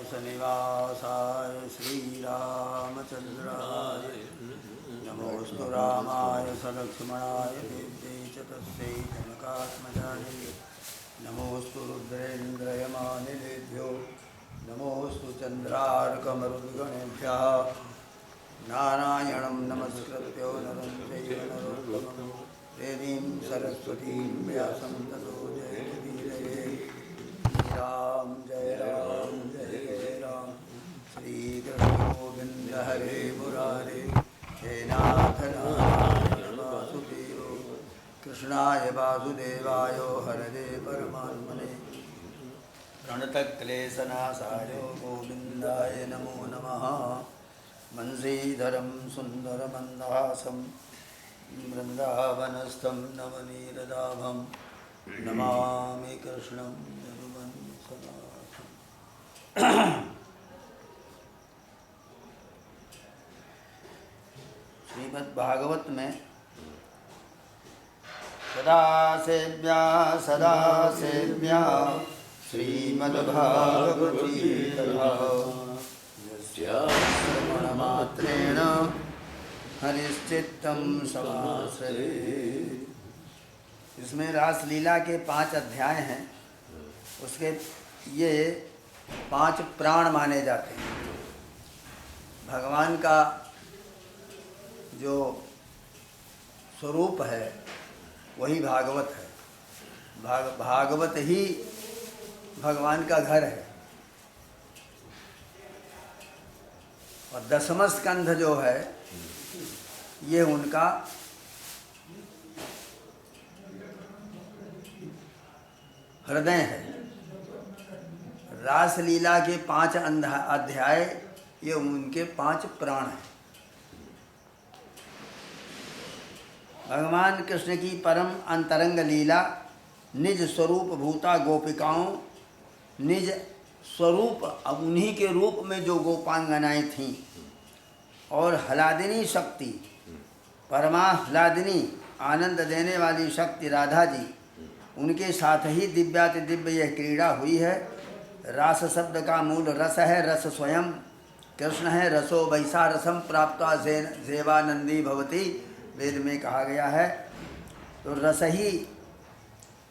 श्रीनिवासाय श्रीरामचन्द्राय नमोऽस्तु रामाय सलक्ष्मणाय देव्यै च तस्यै जनकात्मजायै नमोऽस्तु रुद्रेन्द्रयमानिलेभ्यो नमोऽस्तु चन्द्रार्कमरुद्गणेभ्यः नारायणं नमस्कृत्य नरं चैव नरोत्तमं देवीं सरस्वतीं व्यासं ततो जयमुदीरये राम जय राम जय जय राम श्रीकृष्ण गोविंद हरे मुरारे हे नाथ नारायण वासुदेव कृष्णाय वासुदेवाय हरये परमात्मने प्रणतक्लेशनाशाय गोविंदाय नमो नमः मंसीधरं सुन्दरमन्दहासं वृन्दावनस्थं नवनीरदाभं नमामि कृष्णं श्रीमद् भागवत में सदा सेव्या श्रीमद्भागवती कथा श्रवणमात्रेण हरिश्चित्तं समाश्रयेत्। इसमें रासलीला के 5 अध्याय हैं। उसके ये 5 प्राण माने जाते हैं। भगवान का जो स्वरूप है वही भागवत है। भागवत ही भगवान का घर है। और 10वां स्कंध जो है ये उनका हृदय है। रासलीला के 5 अध्याय ये उनके 5 प्राण हैं। भगवान कृष्ण की परम अंतरंग लीला निज स्वरूप भूता गोपिकाओं, निज स्वरूप अब उन्हीं के रूप में जो गोपांगनाएं थीं, और हलादिनी शक्ति, परमाह्लादिनी आनंद देने वाली शक्ति राधा जी, उनके साथ ही दिव्याति दिव्य यह क्रीड़ा हुई है। रास शब्द का मूल रस है। रस स्वयं कृष्ण है। रसो वैसा रसम प्राप्ता सेवानंदी भवती, वेद में कहा गया है। तो रस ही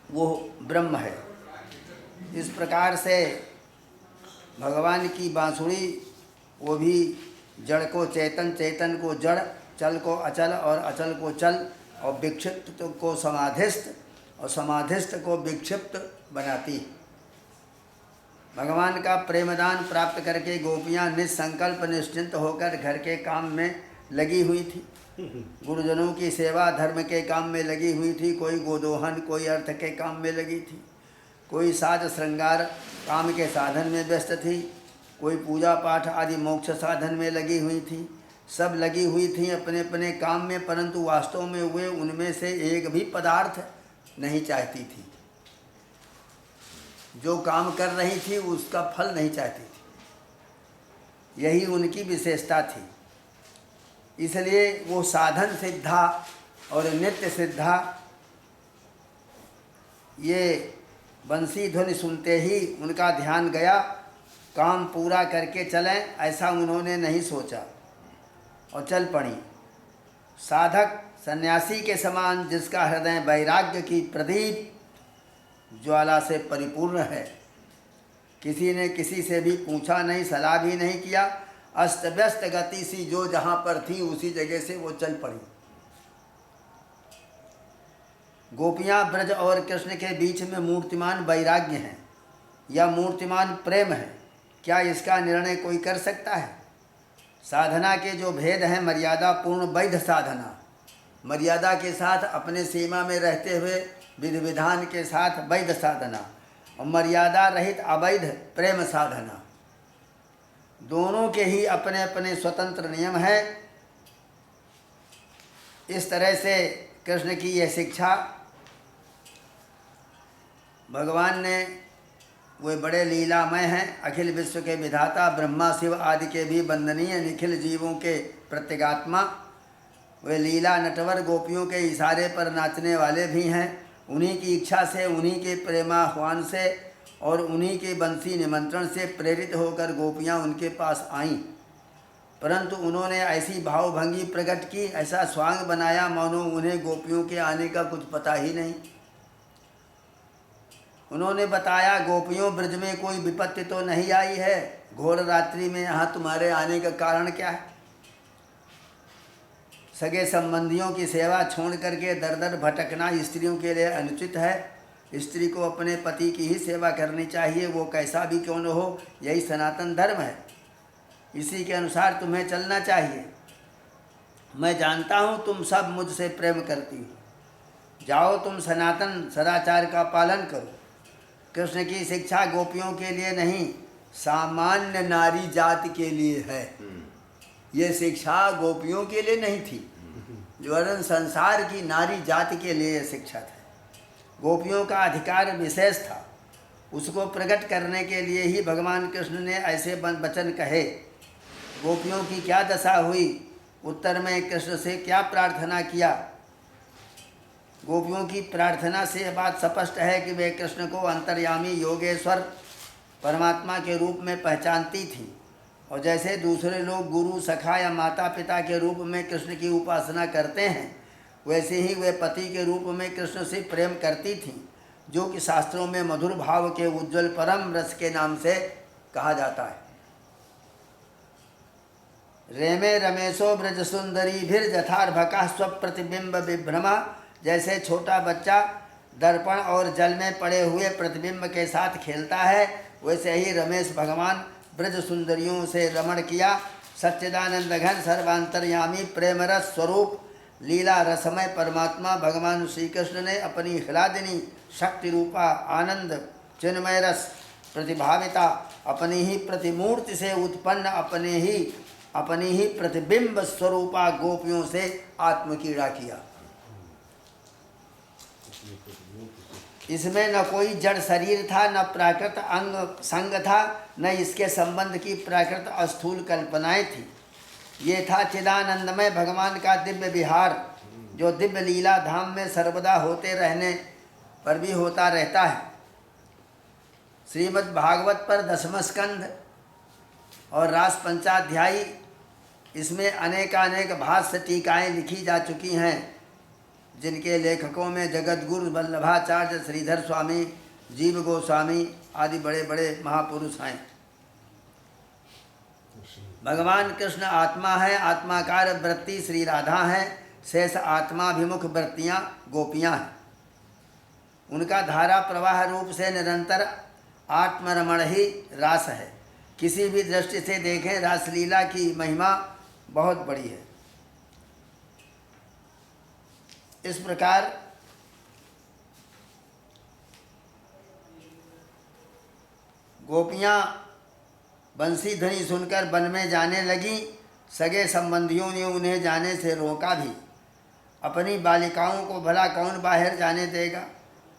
वो ब्रह्म है। इस प्रकार से भगवान की बांसुरी वो भी जड़ को चेतन, चेतन को जड़, चल को अचल और अचल को चल, और विक्षिप्त को समाधिस्थ और समाधिस्थ को विक्षिप्त बनाती। भगवान का प्रेमदान प्राप्त करके गोपियाँ निसंकल्प निश्चिंत होकर घर के काम में लगी हुई थी। गुरुजनों की सेवा धर्म के काम में लगी हुई थी। कोई गोदोहन, कोई अर्थ के काम में लगी थी, कोई साज श्रृंगार काम के साधन में व्यस्त थी, कोई पूजा पाठ आदि मोक्ष साधन में लगी हुई थी। सब लगी हुई थी अपने अपने काम में, परंतु वास्तव में वे उनमें से एक भी पदार्थ नहीं चाहती थी। जो काम कर रही थी उसका फल नहीं चाहती थी। यही उनकी विशेषता थी। इसलिए वो साधन सिद्धा और नित्य सिद्धा, ये बंसी ध्वनि सुनते ही उनका ध्यान गया। काम पूरा करके चलें ऐसा उन्होंने नहीं सोचा और चल पड़ी। साधक सन्यासी के समान जिसका हृदय वैराग्य की प्रदीप ज्वाला से परिपूर्ण है, किसी ने किसी से भी पूछा नहीं, सलाह भी नहीं किया। अस्त व्यस्त गति सी जो जहाँ पर थी उसी जगह से वो चल पड़ी। गोपियाँ ब्रज और कृष्ण के बीच में मूर्तिमान वैराग्य हैं या मूर्तिमान प्रेम है, क्या इसका निर्णय कोई कर सकता है? साधना के जो भेद हैं, मर्यादा पूर्ण वैध साधना, मर्यादा के साथ अपने सीमा में रहते हुए विधि विधान के साथ वैध साधना, और मर्यादा रहित अवैध प्रेम साधना, दोनों के ही अपने अपने स्वतंत्र नियम है। इस तरह से कृष्ण की यह शिक्षा भगवान ने, वे बड़े लीलामय हैं। अखिल विश्व के विधाता, ब्रह्मा शिव आदि के भी वंदनीय, निखिल जीवों के प्रत्यगात्मा, वे लीला नटवर गोपियों के इशारे पर नाचने वाले भी हैं। उन्हीं की इच्छा से, उन्हीं के प्रेमाह्वान से और उन्हीं के बंसी निमंत्रण से प्रेरित होकर गोपियाँ उनके पास आईं, परंतु उन्होंने ऐसी भावभंगी प्रकट की, ऐसा स्वांग बनाया मानो उन्हें गोपियों के आने का कुछ पता ही नहीं। उन्होंने बताया, गोपियों, ब्रज में कोई विपत्ति तो नहीं आई है? घोर रात्रि में यहाँ तुम्हारे आने का कारण क्या है? सगे संबंधियों की सेवा छोड़ करके दर दर भटकना स्त्रियों के लिए अनुचित है। स्त्री को अपने पति की ही सेवा करनी चाहिए, वो कैसा भी क्यों न हो। यही सनातन धर्म है, इसी के अनुसार तुम्हें चलना चाहिए। मैं जानता हूँ तुम सब मुझसे प्रेम करती हो, जाओ तुम सनातन सदाचार का पालन करो। कृष्ण की शिक्षा गोपियों के लिए नहीं, सामान्य नारी जाति के लिए है। ये शिक्षा गोपियों के लिए नहीं थी, वरन संसार की नारी जाति के लिए शिक्षा थी। गोपियों का अधिकार विशेष था, उसको प्रकट करने के लिए ही भगवान कृष्ण ने ऐसे वचन कहे। गोपियों की क्या दशा हुई, उत्तर में कृष्ण से क्या प्रार्थना किया। गोपियों की प्रार्थना से यह बात स्पष्ट है कि वे कृष्ण को अंतर्यामी योगेश्वर परमात्मा के रूप में पहचानती थीं, और जैसे दूसरे लोग गुरु, सखा या माता पिता के रूप में कृष्ण की उपासना करते हैं, वैसे ही वे पति के रूप में कृष्ण से प्रेम करती थीं, जो कि शास्त्रों में मधुर भाव के उज्ज्वल परम रस के नाम से कहा जाता है। रेमे रमेशो ब्रज सुंदरी भीर जथार्भका स्वप्रतिबिंब विभ्रमा। जैसे छोटा बच्चा दर्पण और जल में पड़े हुए प्रतिबिंब के साथ खेलता है, वैसे ही रमेश भगवान ब्रज सुंदरियों से रमण किया। सच्चिदानंद घन सर्वांतर्यामी प्रेम रस स्वरूप लीला रसमय परमात्मा भगवान श्री कृष्ण ने अपनी ह्लादिनी शक्ति रूपा आनंद चिन्मय रस प्रतिभाविता अपनी ही प्रतिमूर्ति से उत्पन्न अपनी ही प्रतिबिंब स्वरूपा गोपियों से आत्मकीड़ा किया। इसमें न कोई जड़ शरीर था, न प्राकृत अंग संग था, न इसके संबंध की प्राकृत अस्थूल कल्पनाएं थी। ये था चिदानंदमय भगवान का दिव्य विहार, जो दिव्य लीला धाम में सर्वदा होते रहने पर भी होता रहता है। श्रीमद् भागवत पर 10वां स्कंध और रास पंचाध्यायी, इसमें अनेकानेक भाष्य टीकाएँ लिखी जा चुकी हैं, जिनके लेखकों में जगतगुरु वल्लभाचार्य, श्रीधर स्वामी, जीव गोस्वामी आदि बड़े बड़े महापुरुष हैं। भगवान कृष्ण आत्मा है, आत्माकार वृत्ति श्री राधा है, शेष आत्माभिमुख वृत्तियाँ गोपियाँ हैं। उनका धारा प्रवाह रूप से निरंतर आत्मरमण ही रास है। किसी भी दृष्टि से देखें, रासलीला की महिमा बहुत बड़ी है। इस प्रकार गोपियाँ बंसी ध्वनि सुनकर वन में जाने लगी। सगे संबंधियों ने उन्हें जाने से रोका भी। अपनी बालिकाओं को भला कौन बाहर जाने देगा,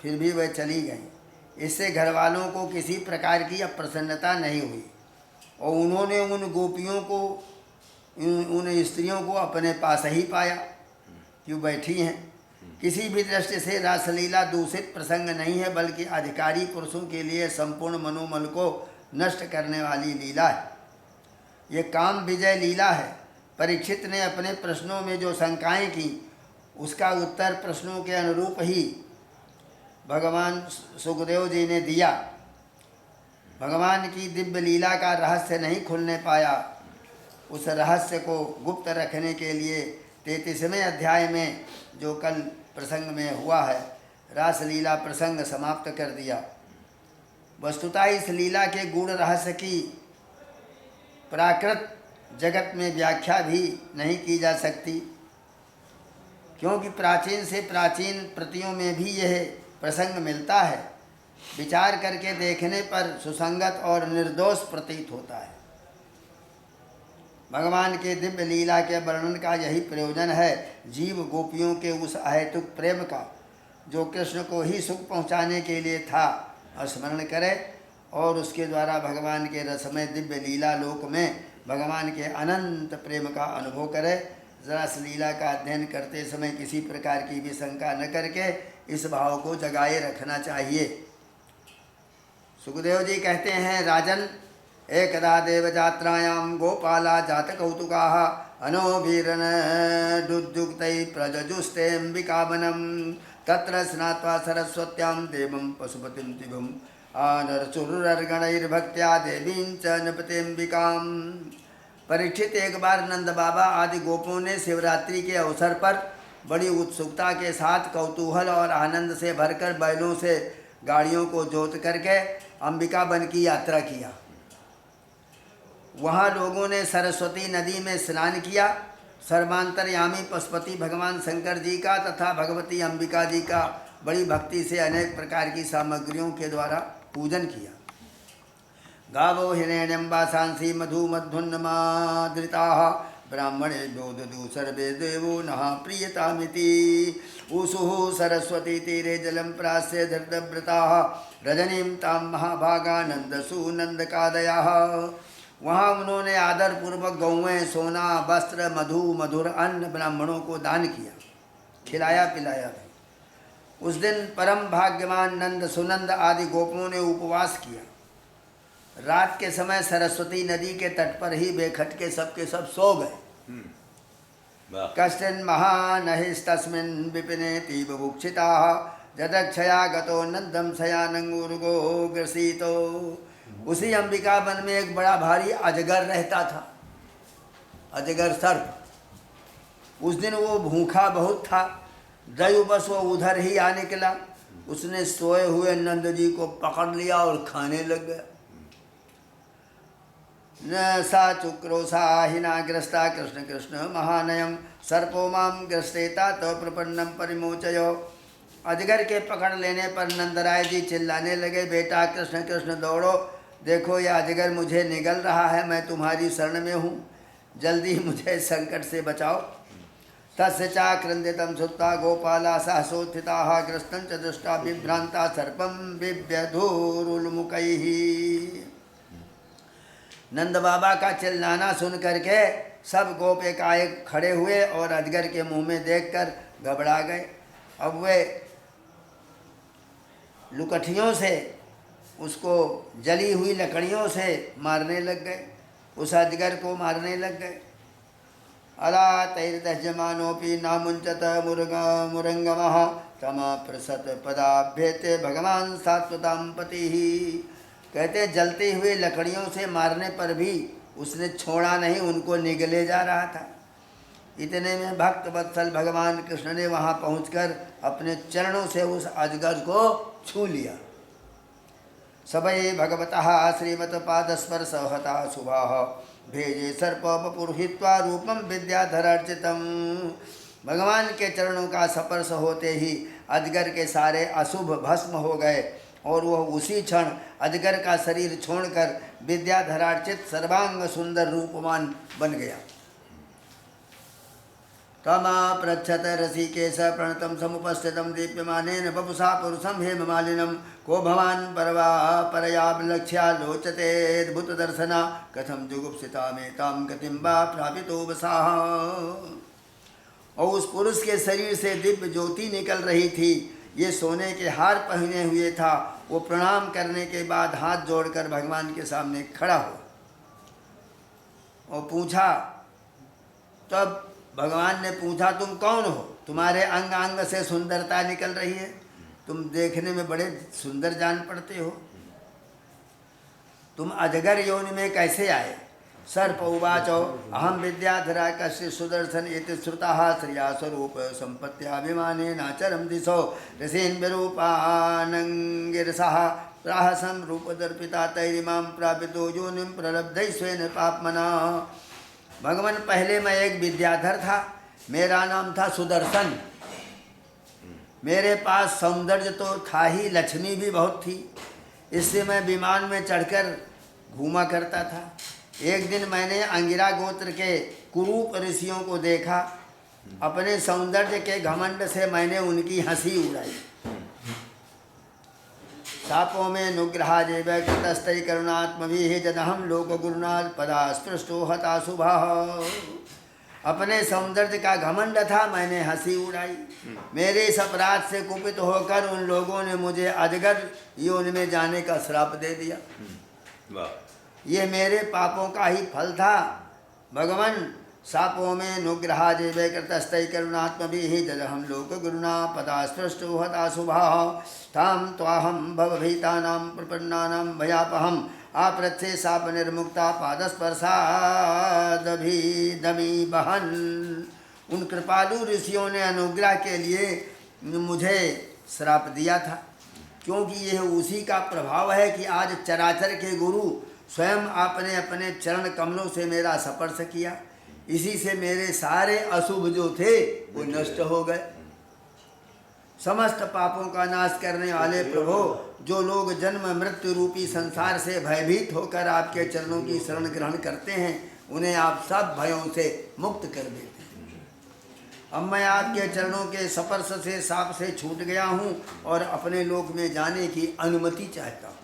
फिर भी वह चली गईं। इससे घर वालों को किसी प्रकार की अप्रसन्नता नहीं हुई, और उन्होंने उन गोपियों को, उन स्त्रियों को अपने पास ही पाया, क्यों बैठी हैं। किसी भी दृष्टि से रासलीला दूषित प्रसंग नहीं है, बल्कि अधिकारी पुरुषों के लिए संपूर्ण मनोमल को नष्ट करने वाली लीला है। ये काम विजय लीला है। परीक्षित ने अपने प्रश्नों में जो शंकाएं की, उसका उत्तर प्रश्नों के अनुरूप ही भगवान सुखदेव जी ने दिया। भगवान की दिव्य लीला का रहस्य नहीं खुलने पाया। उस रहस्य को गुप्त रखने के लिए 33वें अध्याय में जो कल प्रसंग में हुआ है, रासलीला प्रसंग समाप्त कर दिया। वस्तुतः इस लीला के गूढ़ रहस्य की प्राकृत जगत में व्याख्या भी नहीं की जा सकती, क्योंकि प्राचीन से प्राचीन प्रतियों में भी यह प्रसंग मिलता है। विचार करके देखने पर सुसंगत और निर्दोष प्रतीत होता है। भगवान के दिव्य लीला के वर्णन का यही प्रयोजन है। जीव गोपियों के उस अहेतुक प्रेम का, जो कृष्ण को ही सुख पहुँचाने के लिए था, स्मरण करे और उसके द्वारा भगवान के रसमय दिव्य लीला लोक में भगवान के अनंत प्रेम का अनुभव करे। रस लीला का अध्ययन करते समय किसी प्रकार की भी शंका न करके इस भाव को जगाए रखना चाहिए। सुखदेव जी कहते हैं, राजन, एकदा देवजात्रायां गोपाला जातकौतुकाः अनोभिरन दुद्युक्तैः प्रजजुस्तेऽम्बिकावनं तत्र स्नात्वा सरस्वत्यां देवं पशुपतिं दिवम् आनरचुरर्गणैर्भक्त्या देवीं च नृपतेऽम्बिकां। परीक्षित, एक बार नंद बाबा आदि गोपों ने शिवरात्रि के अवसर पर बड़ी उत्सुकता के साथ कौतूहल और आनंद से भरकर बैलों से गाड़ियों को जोत करके अंबिका वन की यात्रा किया। वहाँ लोगों ने सरस्वती नदी में स्नान किया। सर्वांतरयामी पशुपति भगवान शंकर जी का तथा भगवती अंबिका जी का बड़ी भक्ति से अनेक प्रकार की सामग्रियों के द्वारा पूजन किया। गावो हिरण्यं वासांसि मधुमध्वन्नमादृताः ब्राह्मणे ददु सर्वे देवो नः प्रीयतामिति। ऊषुः सरस्वती तीरे जलं प्रास्य धृतव्रताः रजनीं तां महाभागानन्दसु नन्दकादयाः। वहाँ उन्होंने आदर पूर्वक गौएं, सोना, वस्त्र, मधु, मधुर अन्न ब्राह्मणों को दान किया, खिलाया पिलाया भी। उस दिन परम भाग्यवान नंद, सुनंद आदि गोपों ने उपवास किया। रात के समय सरस्वती नदी के तट पर ही बेखट के सब सो गए। कश्चिन् महानहिस्तस्मिन् विपिने तीव बुक्षिताः जदक्षया गतो नंदम शयानंगुर्गो ग्रसीतो। उसी अंबिका वन में एक बड़ा भारी अजगर रहता था, अजगर सर्प। उस दिन वो भूखा बहुत था, दैववश वो उधर ही आ निकला। उसने सोए हुए नंद जी को पकड़ लिया और खाने लग गया। न सा चुक्रोसा हिनाग्रस्ता कृष्ण कृष्ण महानयम सर्पो माम ग्रस्तेता तो प्रपन्नम परिमोचयो। अजगर के पकड़ लेने पर नंदराय जी चिल्लाने लगे, बेटा कृष्ण कृष्ण दौड़ो, देखो यह अजगर मुझे निगल रहा है, मैं तुम्हारी शरण में हूँ, जल्दी मुझे संकट से बचाओ। तस्य चा क्रंदितं सुत्ता गोपाला सहसोत्थिताः ग्रस्तं च दृष्टा विभ्रांता सर्पं बिभ्यधूरुल्मुखैः। नंद बाबा का चिल्लाना सुन करके सब गोप एकाएक खड़े हुए और अजगर के मुंह में देखकर घबरा गए। अब वे लुकठियों से, उसको जली हुई लकड़ियों से मारने लग गए, उस अजगर को मारने लग गए। अला तैर्दह्यमानोऽपि नामुञ्चत मुरंगमः तमप्रसत पदाभ्येते भगवान सात्वतां पतिः। कहते जलती हुई लकड़ियों से मारने पर भी उसने छोड़ा नहीं, उनको निगले जा रहा था। इतने में भक्त वत्सल भगवान कृष्ण ने वहाँ पहुँचकर अपने चरणों से उस अजगर को छू लिया। सबई भगवतः श्रीमत्पादस्पर्श हता शुभाः भेजे सर्प वपुर्हित्वा रूपम विद्याधरार्चितम। भगवान के चरणों का स्पर्श होते ही अजगर के सारे अशुभ भस्म हो गए और वह उसी क्षण अजगर का शरीर छोड़कर विद्याधरार्चित सर्वांग सुंदर रूपवान बन गया। तमा प्रच्छत ऋषिकेश प्रणतं समुपस्थितं दीप्यमानेन वपुषा पुरुषं हेममालिनं को भवान् परयाभिलक्ष्या लोचतेऽद्भुतदर्शना कथं जुगुप्सिता मेतां गतिं वा प्रापितो वसाः। और उस पुरुष के शरीर से दिव्य ज्योति निकल रही थी। ये सोने के हार पहने हुए था। वो प्रणाम करने के बाद हाथ जोड़कर भगवान के सामने खड़ा हुआ और पूछा, तब भगवान ने पूछा, तुम कौन हो? तुम्हारे अंग अंग से सुंदरता निकल रही है, तुम देखने में बड़े सुंदर जान पड़ते हो, तुम अजगर योनि में कैसे आए? सर्प उवाचो अहम विद्याधरा कश्य सुदर्शन इति श्रुताः श्रिया स्वरूप संपत्त्याभिमानेन आचरं दिशो ऋषीन् विरूपानङ्गिरसः प्राहसं रूपदर्पिता तैरिमां प्रापितो योनिं प्रलब्धैस्वेन पापमना। भगवान, पहले मैं एक विद्याधर था, मेरा नाम था सुदर्शन। मेरे पास सौंदर्य तो था ही, लक्ष्मी भी बहुत थी, इससे मैं विमान में चढ़कर घूमा करता था। एक दिन मैंने अंगिरा गोत्र के कुरूप ऋषियों को देखा। अपने सौंदर्य के घमंड से मैंने उनकी हंसी उड़ाई। सापों में नुग्रहा जेव कृतस्तै करुणात्मभिः जदहं लोकगुरुणात् पदा स्पृष्टो हता शुभः। अपने सौंदर्य का घमंड था, मैंने हंसी उड़ाई। मेरे इस अपराध से कुपित होकर उन लोगों ने मुझे अजगर योनि में जाने का श्राप दे दिया। ये मेरे पापों का ही फल था। भगवान सापों में नुग्रहा जीवे कृतस्तै करुणात्मभिः जलहं लोक गुरुना पदा स्पृष्टो हता शुभाः तां त्वाहं भवभीतानां प्रपन्नानां भयापहम् आपृच्छे शाप निर्मुक्ता पादस्पर्शादभिदमी बहन। उन कृपालु ऋषियों ने अनुग्रह के लिए मुझे श्राप दिया था, क्योंकि यह उसी का प्रभाव है कि आज चराचर के गुरु स्वयं आपने अपने चरण कमलों से मेरा स्पर्श किया। इसी से मेरे सारे अशुभ जो थे वो नष्ट हो गए। समस्त पापों का नाश करने वाले प्रभु, जो लोग जन्म मृत्यु रूपी संसार से भयभीत होकर आपके चरणों की शरण ग्रहण करते हैं, उन्हें आप सब भयों से मुक्त कर देते हैं। अब मैं आपके चरणों के स्पर्श से शाप से छूट गया हूँ और अपने लोक में जाने की अनुमति चाहता हूँ।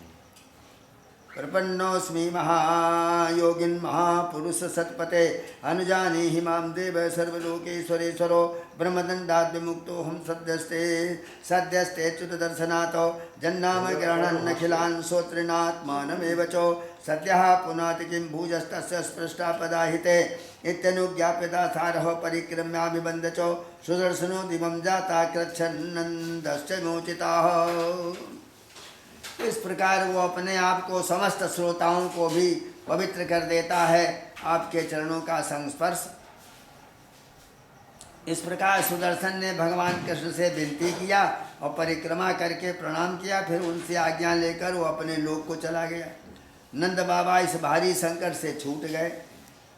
प्रपन्नोस्मि महायोगिन महापुरुष सत्पते अनुजानीहि मां देव सर्वलोकेश्वरेश्वरो ब्रह्मदंडाद् विमुक्तो हम सद्यस्ते च्युत दर्शनातो जन्नाम ग्रहणन्नखिलान् श्रोतॄणात्मानमेव च सद्यः पुनाति किं भुजस्तस्य स्पृष्टा पदाहिते इत्यनुज्ञाप्यदासारः परिक्रम्याभिबन्ध च सुदर्शनो दिवं जाता कृच्छन्नन्दश्च मोचिताः। इस प्रकार वो अपने आप को समस्त श्रोताओं को भी पवित्र कर देता है, आपके चरणों का संस्पर्श। इस प्रकार सुदर्शन ने भगवान कृष्ण से विनती किया और परिक्रमा करके प्रणाम किया। फिर उनसे आज्ञा लेकर वो अपने लोक को चला गया। नंद बाबा इस भारी संकट से छूट गए।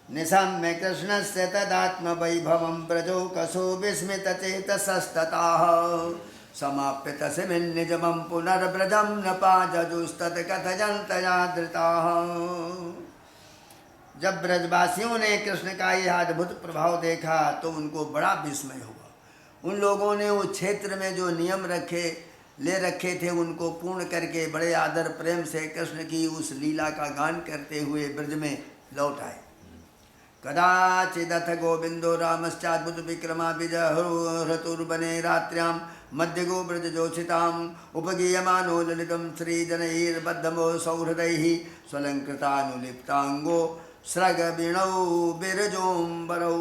निशम में कृष्ण से तदात्म वैभवम ब्रजो कसो विस्मित चेतसस्तताः समाप्य तस्मिन् निजमं पुनर्ब्रजं न पाजजुस्तत् कथयन्तया धृताः। जब ब्रजवासियों ने कृष्ण का यह अद्भुत प्रभाव देखा तो उनको बड़ा विस्मय हुआ। उन लोगों ने उस क्षेत्र में जो नियम ले रखे थे उनको पूर्ण करके बड़े आदर प्रेम से कृष्ण की उस लीला का गान करते हुए ब्रज में लौट आए। कदाचिदथ गोविंदो रामश्चाद्भुत विक्रमा विजहृतुर्वने रात्र्यां मध्यगो ब्रजजोषिताम् उपगीयमानो ललितं श्रीजनैर्बद्धमो सौहृदैः स्वलंकृतानुलिप्तांगो स्रगवीणौ बिरजोम्बरौ।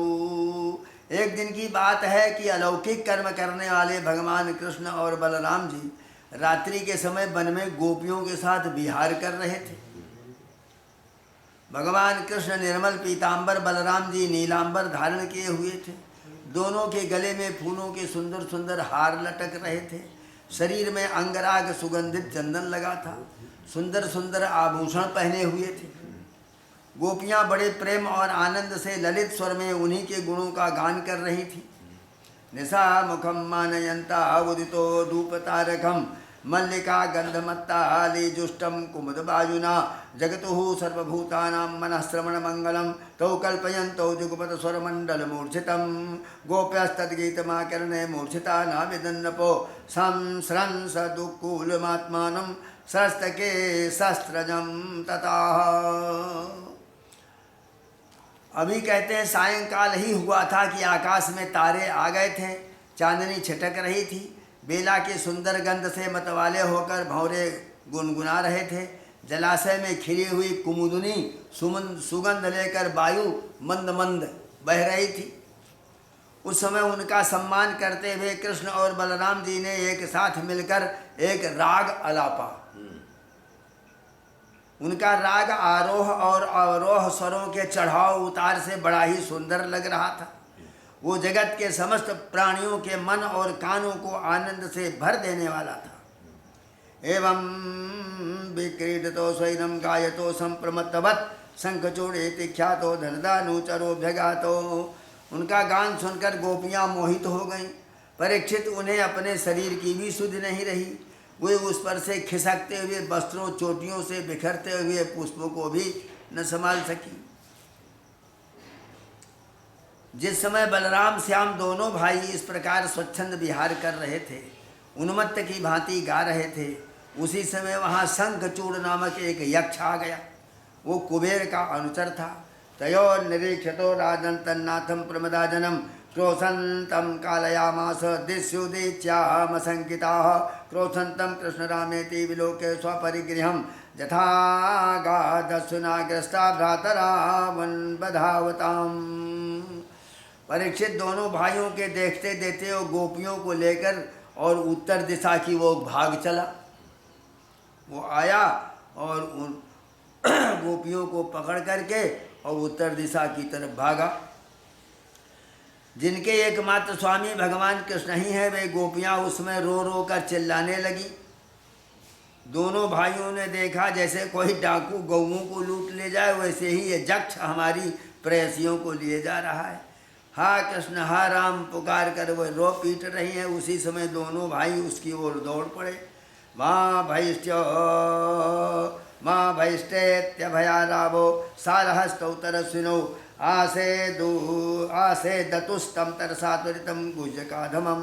एक दिन की बात है कि अलौकिक कर्म करने वाले भगवान कृष्ण और बलराम जी रात्रि के समय वन में गोपियों के साथ विहार कर रहे थे। भगवान कृष्ण निर्मल पीतांबर, बलराम जी नीलांबर धारण किए हुए थे। दोनों के गले में फूलों के सुंदर सुंदर हार लटक रहे थे। शरीर में अंगराग सुगंधित चंदन लगा था। सुंदर सुंदर आभूषण पहने हुए थे। गोपियां बड़े प्रेम और आनंद से ललित स्वर में उन्हीं के गुणों का गान कर रही थी। निशा मुखम मानयंता उदितो धूपतारकम मल्लिका गंधमत्ताली जुष्टम कुमुद बाजुना जगतुः सर्वभूतानां मनःश्रवण मंगलम तौ कल्पयन्तौ जुगपत स्वरमंडल मूर्छितम गोप्यस्तद्गीतमाकर्णे मूर्छिता नाविदन्नपो संस्रंस दुःखूलमात्मानं सरस्तके शस्त्रजं तताः। अभी कहते हैं सायंकाल ही हुआ था कि आकाश में तारे आ गए थे। चांदनी छिटक रही थी। बेला के सुंदर गंध से मतवाले होकर भंवरे गुनगुना रहे थे। जलाशय में खिली हुई कुमुदनी सुगंध लेकर वायु मंद मंद बह रही थी। उस समय उनका सम्मान करते हुए कृष्ण और बलराम जी ने एक साथ मिलकर एक राग अलापा। उनका राग आरोह और अवरोह स्वरों के चढ़ाव उतार से बड़ा ही सुंदर लग रहा था। वो जगत के समस्त प्राणियों के मन और कानों को आनंद से भर देने वाला था। एवं विक्रीडितो स्वैरम गायतो संप्रमत्तवत् शंखचूड़ेति ख्यातो धनदानुचरोभ्यगातो। उनका गान सुनकर गोपियां मोहित हो गईं। परीक्षित उन्हें अपने शरीर की भी सुध नहीं रही। वे उस पर से खिसकते हुए वस्त्रों चोटियों से बिखरते हुए पुष्पों को भी न संभाल सकी। जिस समय बलराम श्याम दोनों भाई इस प्रकार स्वच्छंद विहार कर रहे थे, उन्मत्त की भांति गा रहे थे, उसी समय वहाँ शंखचूड़ नामक एक यक्ष आ गया। वो कुबेर का अनुचर था। तयोर्निरीक्षतो राजन् तन्नाथं प्रमदाजनं क्रोशन्तं कालयामास दिस्युदीच्यामशङ्किताः क्रोशन्तं कृष्णरामेति विलोके स्वपरिगृहं यथागादस्विनाग्रस्ता भ्रातरावन् बधावताम्। परीक्षित दोनों भाइयों के देखते देखते वो गोपियों को लेकर और उत्तर दिशा की वो भाग चला। वो आया और उन गोपियों को पकड़ करके और उत्तर दिशा की तरफ भागा। जिनके एकमात्र स्वामी भगवान कृष्ण ही है, वे गोपियाँ उसमें रो रो कर चिल्लाने लगी। दोनों भाइयों ने देखा जैसे कोई डाकू गौओं को लूट ले जाए, वैसे ही ये जक्ष हमारी प्रेयसियों को लिए जा रहा है। हा कृष्ण हा राम पुकार कर वो रो पीट रही हैं। उसी समय दोनों भाई उसकी ओर दौड़ पड़े। माँ भैष्टेत्यभया रावो सारहस्तौतरस्विनो आसे दतुस्तं तरसा त्वरितं गुजकाधमं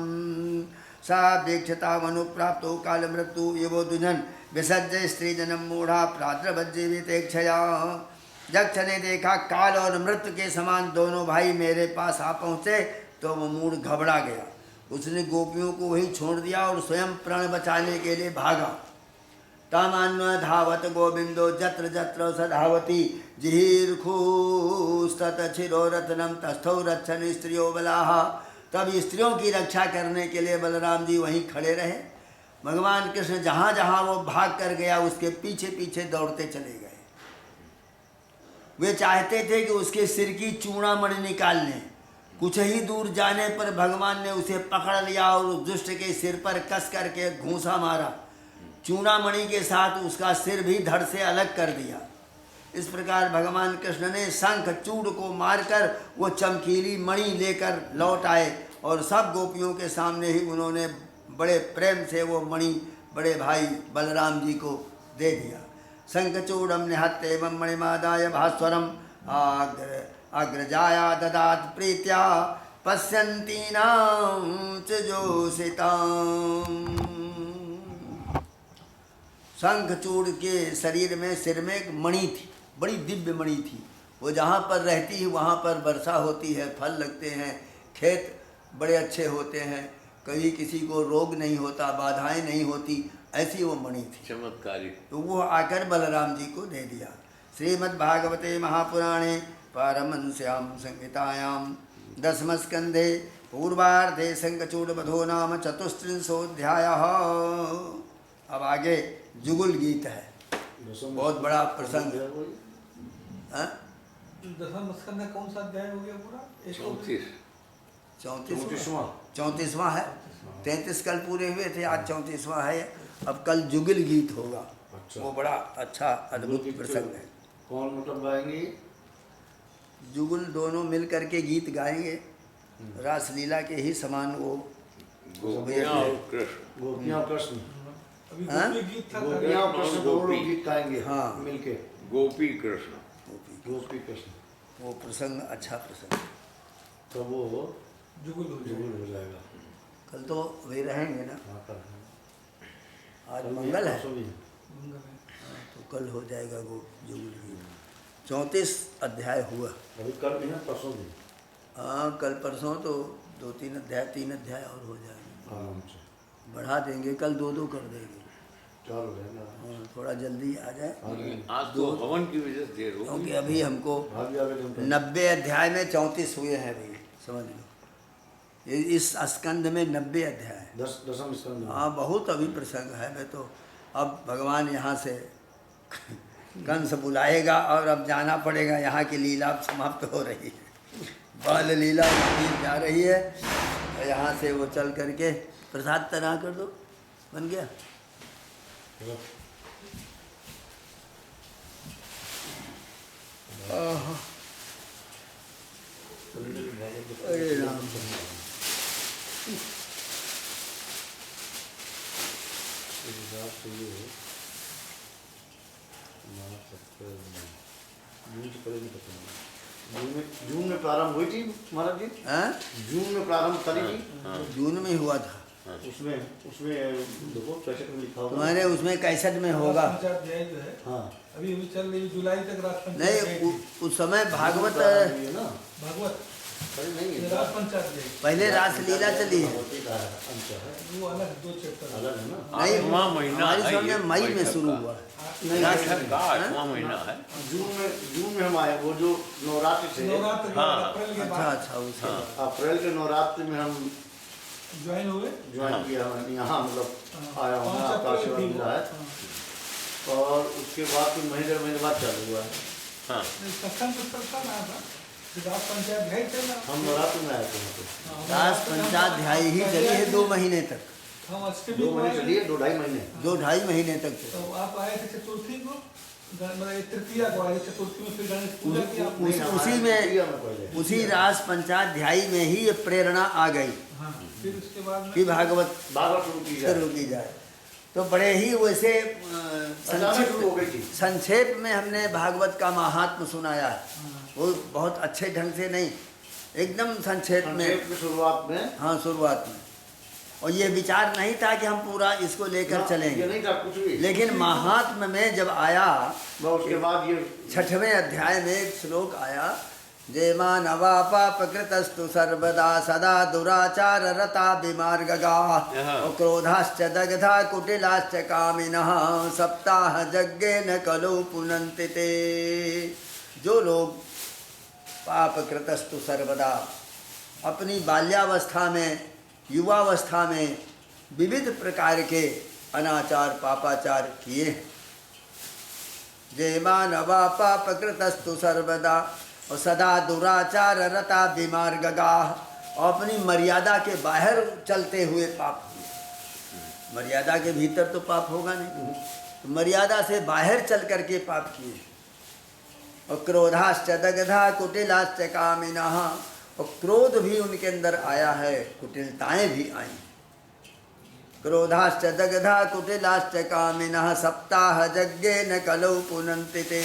सा दीक्षता मनुप्राप्तो कालमृत्यु एवो दुजन विसर्ज स्त्रीजनम मूढ़ा प्राद्रवज्जीवितेक्षया। जक्ष ने देखा काल और मृत्यु के समान दोनों भाई मेरे पास आ पहुँचे तो वो मूढ़ घबरा गया। उसने गोपियों को वहीं छोड़ दिया और स्वयं प्राण बचाने के लिए भागा। तमन्व धावत गोविंदो जत्र जत्र सधावती जिहीर्खुस्ततशिरो रत्नम तस्थौ रक्षन स्त्रियो बलाहा। तब स्त्रियों की रक्षा करने के लिए बलराम जी वहीं खड़े रहे। भगवान कृष्ण जहाँ जहाँ वो भाग कर गया उसके पीछे पीछे दौड़ते चले गए। वे चाहते थे कि उसके सिर की चूड़ामणि निकाल लें। कुछ ही दूर जाने पर भगवान ने उसे पकड़ लिया और उस दुष्ट के सिर पर कस करके घूंसा मारा। चूड़ामणि के साथ उसका सिर भी धड़ से अलग कर दिया। इस प्रकार भगवान कृष्ण ने शंख चूड़ को मारकर वो चमकीली मणि लेकर लौट आए और सब गोपियों के सामने ही उन्होंने बड़े प्रेम से वो मणि बड़े भाई बलराम जी को दे दिया। शंखचूड़म निहत्येवं मणिमादाय भास्वरम अग्रजाया ददात प्रीत्या पश्यन्तीनां च जोषिताम्। शंखचूड़ के शरीर में सिर में एक मणि थी, बड़ी दिव्य मणि थी। वो जहाँ पर रहती है वहाँ पर वर्षा होती है, फल लगते हैं, खेत बड़े अच्छे होते हैं, कभी किसी को रोग नहीं होता, बाधाएं नहीं होती, ऐसी वो मणि थी, चमत्कारी। तो वो आकर बलराम जी को दे दिया। श्रीमद्भागवते महापुराणे पारमहंस्यां संहितायां दशमस्कन्धे पूर्वार्धे शंखचूड़वधो नाम चतुस्त्रिंशोऽध्यायः। अब आगे जुगुल गीत है, बहुत बड़ा प्रसंग। दसम स्कंद कौन सा अध्याय हो गया पूरा? 34वां है। 33 कल पूरे हुए थे, आज 34वां है। अब कल जुगल गीत होगा। अच्छा। वो बड़ा अच्छा अद्भुत प्रसंग है। कौन मतलब गाएंगे? जुगल दोनों मिल करके गीत गाएंगे। रासलीला के ही समान वो गोपियाँ और कृष्ण। गोपियाँ कृष्ण। अभी हाँ? गोपी गीत था। गोपियाँ कृष्ण दोनों गीत गाएंगे। हाँ। मिलके गोपी कृष्ण। गोपी कृष्ण। वो प्रसंग अच्छा प्रसंग है। तो वो जुगुल हो जुगुल जाएगा। हो जाएगा। कल तो वे रहेंगे ना, हाँ, कल है। आज मंगल है, परसों भी है। मंगल है। तो कल हो जाएगा वो जुगल गीत। 34 अध्याय हुआ। अभी कल भी है, परसों भी। हाँ, कल परसों तो 2-3 अध्याय, 3 अध्याय और हो जाएंगे। आराम से बढ़ा देंगे, कल 2-2 कर देंगे। 4 हो जाएगा। हाँ, थोड़ा जल्दी आ जाए, आज तो हवन की वजह से देर हो क्योंकि गई। अभी हमको भाभी आगे दिन पर 90 अध्याय में 34 हुए हैं अभी, समझ लो। इस स्कंद में 90 अध्याय है। दसम स्कंद। हाँ, बहुत अभी प्रसंग है। मैं तो अब भगवान यहाँ से कंस बुलाएगा और अब जाना पड़ेगा। यहाँ की लीला अब समाप्त हो रही है, बाल लीला जा रही है। और यहाँ से वो चल करके प्रसाद तना कर दो, बन गया। अरे राम जून में प्रारंभ हुई थी महाराज जी। हाँ? जून में प्रारंभ करी थी। जून में हुआ था। उसमें उसमें देखो कैसेट में लिखा होगा। तुम्हारे उसमें कैसेट में होगा। रास पंचायत अध्याय जो है हाँ अभी अभी चल रही जुलाई तक रास पंचायत नहीं अध्याय थी। उस समय भागवत ये ना भागवत अरे नहीं ये है रास पंचायत अध्याय पहले रासलीला चली है। भगवती का अंश है, वो अलग 2 चैप्टर अलग है ना। नहीं 8वां महीना हमारी है समझ ये में मई में बैठक शुरू का। हुआ। नहीं बैठक का 8वां महीना है। जून में हम आए, वो जो नवरात्र से नवरात्र के हाँ। बाद, अप्रैल के अच्छा बाद अच्छा उसके बाद। अप्रैल के नवरात्र में हम ज्वाइन हुए। ज्वाइन किया, यहाँ मतलब आया हूँ, 5 आपका अप्रैल सेवा थी मिला वो। है। हाँ। और उसके बाद फिर महीने बाद चालू हुआ है। हाँ नहीं, सत्संग तो चलता रहा था, फिर रास पंचायत अध्याय चल रहा था। हम नवरात्र में आए थे यहाँ पे, हाँ, रास पंचाध्याय ही चली है 2 महीने तक। हम अष्टमी 2 को महीने आए थे। चलिए, 2-2.5 महीने। 2-2.5 महीने तक थे। तो आप आए थे चतुर्थी को, मतलब तृतीया को आए थे, चतुर्थी में फिर गणेश पूजा की आपने। नहीं, हम उसी आए में- तृतीया पहले। उसी रास पंचाध्यायी में ही ये प्रेरणा आ गई हाँ, फिर उसके बाद में कि भागवत भागवत शुरू की जाए। शुरू की जाए। तो बड़े ही वैसे अचानक शुरू हो गई थी। संक्षेप में हमने भागवत का महात्म सुनाया है। हाँ, वो बहुत अच्छे ढंग से नहीं, एकदम संक्षेप में। संक्षेप में शुरुआत में हाँ शुरुआत में। और ये विचार नहीं था कि हम पूरा इसको लेकर ये चलेंगे, नहीं था कुछ भी। लेकिन महात्म में जब आया मैं उसके बाद ये 6वें अध्याय में एक श्लोक आया, जे मानवा पापकृतस्तु सर्वदा सदा दुराचार रता विमार्गगा और क्रोधाश्च दग्धा कुटिलाश्च कामिनः सप्ताह यज्ञेन कलौ पुनन्ति ते। जो लोग पापकृतस्तु सर्वदा अपनी बाल्यावस्था में, युवावस्था में विविध प्रकार के अनाचार पापाचार किए, जे मानवा पापकृतस्तु सर्वदा और सदा दुराचार रता विमार्गगा, और अपनी मर्यादा के बाहर चलते हुए पाप किए। मर्यादा के भीतर तो पाप होगा नहीं, तो मर्यादा से बाहर चल करके पाप किए। और क्रोधाश्च दग्धा कुटिलाश्च कामिनः, और क्रोध भी उनके अंदर आया है, कुटिलताएं भी आई। क्रोधाश्च दग्धा कुटिलाश्च कामिनः सप्ताह यज्ञेन कलौ पुनन्ति ते।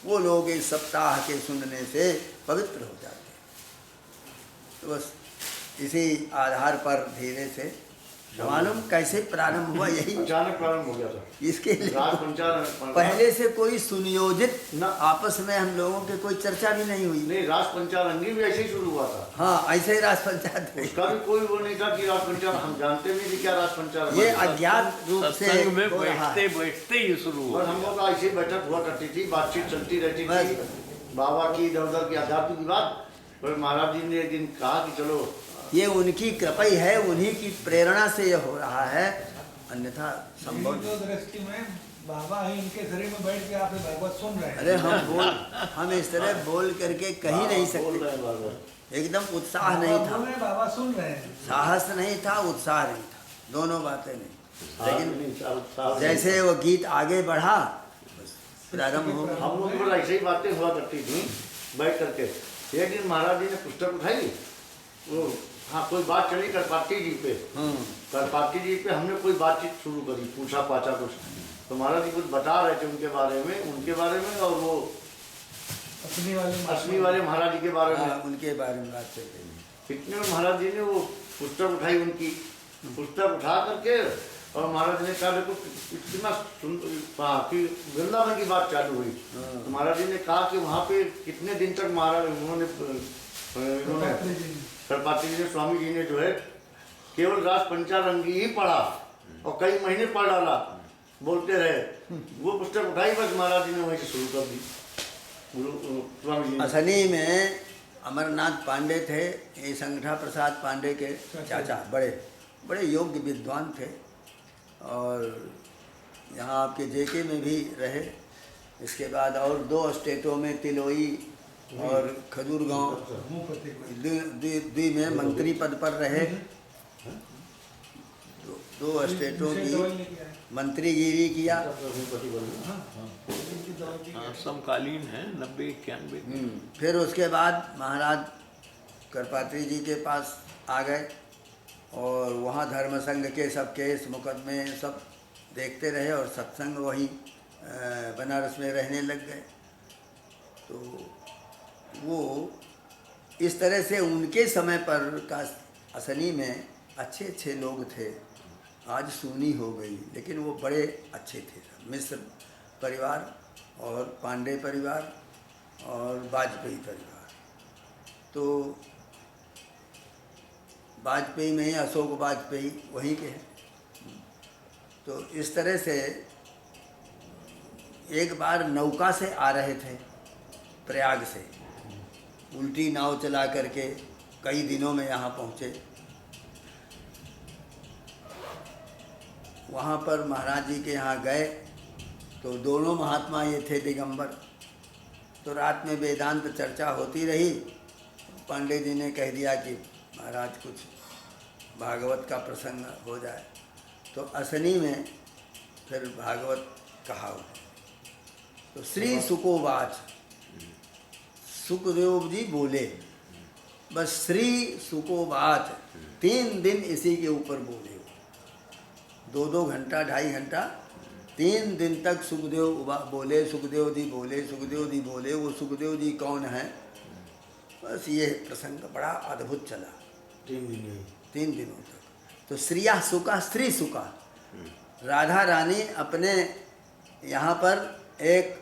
वो लोग इस सप्ताह के सुनने से पवित्र हो जाते हैं। तो बस इसी आधार पर धीरे से मालूम कैसे प्रारंभ हुआ, यही अचानक प्रारंभ हो गया था। इसके लिए राज पंचायत पहले से कोई सुनियोजित ना। आपस में हम लोगों के कोई चर्चा भी नहीं हुई। नहीं, राज पंचारंगी भी ऐसे ही शुरू हुआ था। हाँ ऐसे ही राज पंचायत हुई। उसका भी कोई वो नहीं था कि राज पंचार, हम जानते नहीं थे क्या राज पंचार। ये अज्ञात रूप से सत्संग में हो रहा है। बैठते बैठते ही शुरू और हुआ। हम लोग का ऐसी बैठक हुआ करती थी, बातचीत चलती रहती बस। थी, बाबा की इधर उधर की आध्यात्मिक की बात। और महाराज जी ने एक दिन कहा कि चलो, ये उनकी कृपा ही है, उन्हीं की प्रेरणा से ये हो रहा है, अन्यथा संभव मेरी नहीं। तो दृष्टि में बाबा ही इनके शरीर में बैठ के आप ये भागवत सुन रहे हैं। अरे हम इस तरह बोल करके कहीं नहीं बोल सकते, रहे हैं बाबा। एकदम उत्साह नहीं बाबा था, बोल रहे हैं, बाबा सुन रहे हैं। साहस नहीं था, उत्साह नहीं था, दोनों बातें नहीं। लेकिन लेकिन जैसे वो गीत आगे बढ़ा बस प्रारंभ हो गया। हम लोग पर ऐसे ही बातें हुआ करती थी बैठ करके। एक दिन महाराज जी ने पुस्तक उठाई, वो हाँ कोई बात चली करपाटी जी पे। करपाटी जी पे हमने कोई बातचीत शुरू करी, पूछा पाछा कुछ, तो महाराज जी कुछ बता रहे थे उनके बारे में और वो असली वाले महाराज जी के बारे में। हाँ, उनके बारे में बात चल रही है। इतने में महाराज जी ने वो पुस्तक उठाई, उनकी पुस्तक उठा करके, और महाराज ने कहा देखो कितना कि वृंदावन की बात चालू हुई। तो महाराज जी ने कहा कि वहाँ पे कितने दिन तक महाराज उन्होंने करपात्री जी ने, स्वामी जी ने जो है केवल रास पंचारंगी ही पढ़ा और कई महीने पढ़ डाला, बोलते रहे। वो पुस्तक उठाई, बस महाराज जी ने वहीं से शुरू कर दी। स्वामी जी असली में अमरनाथ पांडे थे, ये संगठा प्रसाद पांडे के चाचा, बड़े योग्य विद्वान थे, और यहाँ आपके जेके में भी रहे। इसके बाद और 2 स्टेटों में तिलोई और खजूर गांव द्वी में मंत्री पद पर रहे। 2 स्टेटों की मंत्रीगिरी किया। हाँ, समकालीन है 90-91। फिर उसके बाद महाराज करपात्री जी के पास आ गए, और वहाँ धर्म संघ के सब केस मुकदमे सब देखते रहे, और सत्संग वहीं बनारस में रहने लग गए। तो वो इस तरह से उनके समय पर का असली में अच्छे अच्छे लोग थे, आज सूनी हो गई, लेकिन वो बड़े अच्छे थे। मिश्र परिवार और पांडे परिवार और वाजपेयी परिवार। तो वाजपेयी में ही अशोक वाजपेयी वहीं के हैं। तो इस तरह से एक बार नौका से आ रहे थे प्रयाग से, उल्टी नाव चला करके कई दिनों में यहाँ पहुँचे। वहाँ पर महाराज जी के यहाँ गए तो दोनों महात्मा ये थे दिगंबर। तो रात में वेदांत चर्चा होती रही। पांडे जी ने कह दिया कि महाराज कुछ भागवत का प्रसंग हो जाए। तो असनी में फिर भागवत कहा। तो श्री सुकोवाच, सुखदेव जी बोले, बस श्री सुकोवाच 3 दिन इसी के ऊपर बोले। 2-2 घंटा 2.5 घंटा 3 दिन तक सुखदेव बोले, सुखदेव जी बोले, सुखदेव जी बोले। वो सुखदेव जी कौन है? बस ये प्रसंग बड़ा अद्भुत चला 3 दिनों तक। तो श्रिया सुका, स्त्री सुका, राधा रानी अपने यहाँ पर एक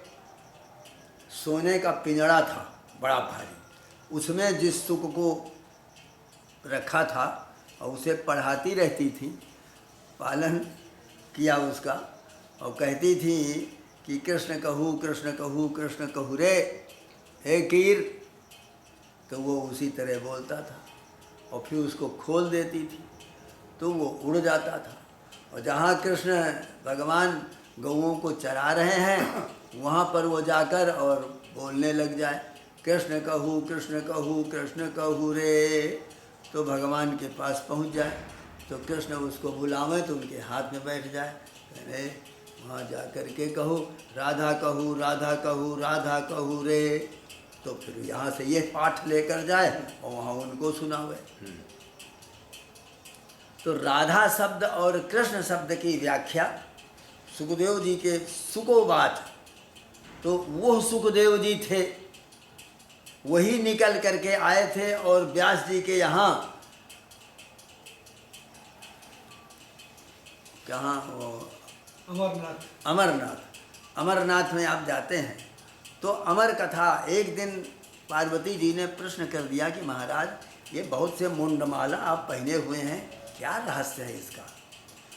सोने का पिंजड़ा था बड़ा भारी, उसमें जिस सुख को रखा था और उसे पढ़ाती रहती थी, पालन किया उसका, और कहती थी कि कृष्ण कहू कृष्ण कहू कृष्ण कहू रे हे कीर। तो वो उसी तरह बोलता था और फिर उसको खोल देती थी तो वो उड़ जाता था। और जहाँ कृष्ण भगवान गौओं को चरा रहे हैं वहाँ पर वो जाकर और बोलने लग जाए, कृष्ण कहू कृष्ण कहू कृष्ण कहू रे। तो भगवान के पास पहुँच जाए तो कृष्ण उसको बुलावे तो उनके हाथ में बैठ जाए, अरे वहाँ जा कर के कहो राधा कहू राधा कहू राधा कहू रे। तो फिर यहाँ से ये पाठ लेकर जाए और वहाँ उनको सुनावे। तो राधा शब्द और कृष्ण शब्द की व्याख्या सुखदेव जी के सुकोवाच, तो वो सुखदेव जी थे, वही निकल करके आए थे और व्यास जी के यहाँ कहाँ वो अमरनाथ में आप जाते हैं तो अमर कथा। एक दिन पार्वती जी ने प्रश्न कर दिया कि महाराज ये बहुत से मुंडमाला आप पहने हुए हैं, क्या रहस्य है इसका?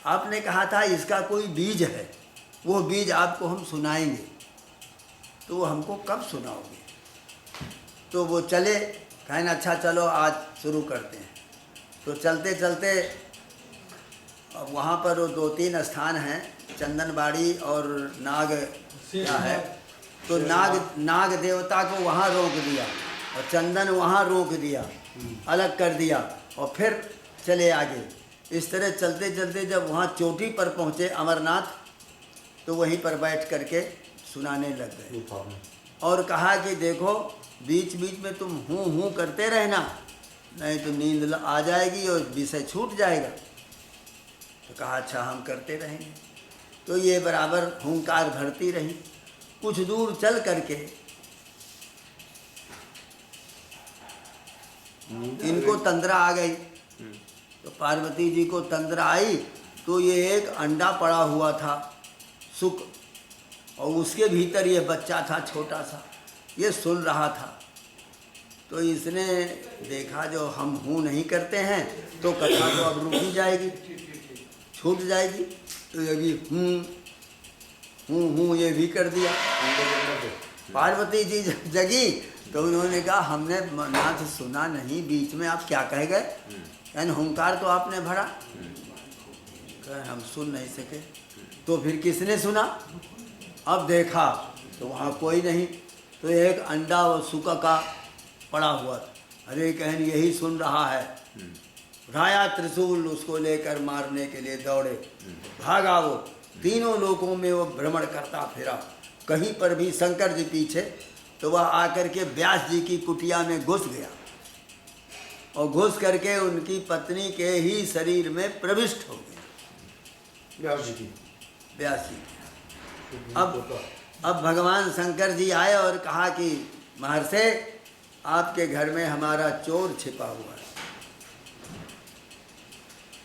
आपने कहा था इसका कोई बीज है, वो बीज आपको हम सुनाएंगे, तो वो हमको कब सुनाओगे? तो वो चले, कहना अच्छा चलो आज शुरू करते हैं। तो चलते चलते वहाँ पर 2-3 स्थान हैं, चंदनबाड़ी और नाग क्या है, तो नाग देवता को वहाँ रोक दिया और चंदन वहाँ रोक दिया, अलग कर दिया और फिर चले आगे। इस तरह चलते चलते जब वहाँ चोटी पर पहुँचे अमरनाथ, तो वहीं पर बैठ करके सुनाने लग गए और कहा कि देखो बीच बीच में तुम हूँ करते रहना, नहीं तो नींद आ जाएगी और विषय छूट जाएगा। तो कहा अच्छा हम करते रहेंगे। तो ये बराबर हुंकार भरती रही। कुछ दूर चल करके इनको तंद्रा आ गई। तो पार्वती जी को तंद्रा आई तो ये एक अंडा पड़ा हुआ था सुख, और उसके भीतर ये बच्चा था छोटा सा, ये सुन रहा था। तो इसने देखा जो हम हूँ नहीं करते हैं तो कथा तो अब रुक ही जाएगी, छूट जाएगी। तो ये भी हूँ ये भी कर दिया। पार्वती जी जब जगी तो उन्होंने कहा हमने नाथ सुना नहीं, बीच में आप क्या कह गए, यानी हुंकार तो आपने भरा, कहे हम सुन नहीं सके। तो फिर किसने सुना? अब देखा तो वहाँ कोई नहीं, तो एक अंडा और सुका का पड़ा हुआ था। अरे कहन यही सुन रहा है, उठाया त्रिशूल, उसको लेकर मारने के लिए दौड़े, भागा। वो तीनों लोकों में वो भ्रमण करता फिरा, कहीं पर भी शंकर जी पीछे। तो वह आकर के व्यास जी की कुटिया में घुस गया और घुस करके उनकी पत्नी के ही शरीर में प्रविष्ट हो गया। व्यास जी अब भगवान शंकर जी आए और कहा कि महर्षि आपके घर में हमारा चोर छिपा हुआ है।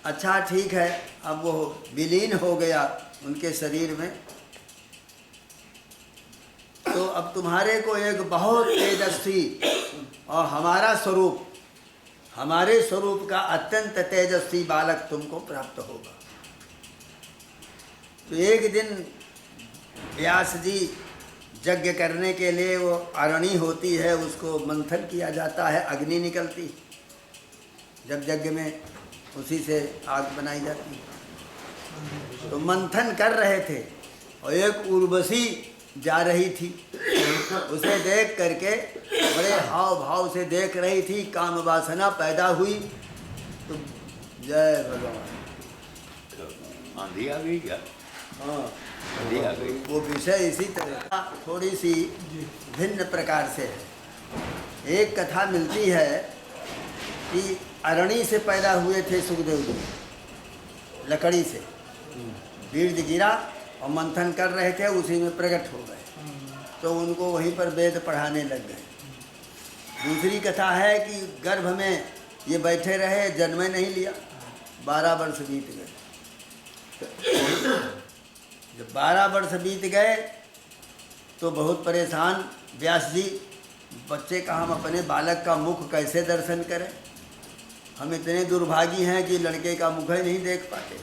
अच्छा ठीक है, अब वो विलीन हो गया उनके शरीर में, तो अब तुम्हारे को एक बहुत तेजस्वी और हमारे स्वरूप का अत्यंत तेजस्वी बालक तुमको प्राप्त होगा। तो एक दिन व्यास जी यज्ञ करने के लिए, वो अरणी होती है उसको मंथन किया जाता है, अग्नि निकलती जब यज्ञ में, उसी से आग बनाई जाती है। तो मंथन कर रहे थे और एक उर्वशी जा रही थी, उसे देख करके बड़े हाव भाव से देख रही थी, काम वासना पैदा हुई। तो जय भगवान, आंधी आ गई क्या? हाँ आंधी आ गई। वो विषय इसी तरह थोड़ी सी भिन्न प्रकार से है। एक कथा मिलती है कि अरणी से पैदा हुए थे सुखदेव जी, लकड़ी से बीज गिरा और मंथन कर रहे थे, उसी में प्रकट हो गए, तो उनको वहीं पर वेद पढ़ाने लग गए। दूसरी कथा है कि गर्भ में ये बैठे रहे, जन्म नहीं लिया, 12 वर्ष बीत गए। जब 12 वर्ष बीत गए तो बहुत परेशान व्यास जी, बच्चे का हम अपने बालक का मुख कैसे दर्शन करें, हम इतने दुर्भागी हैं कि लड़के का मुख ही नहीं देख पाते।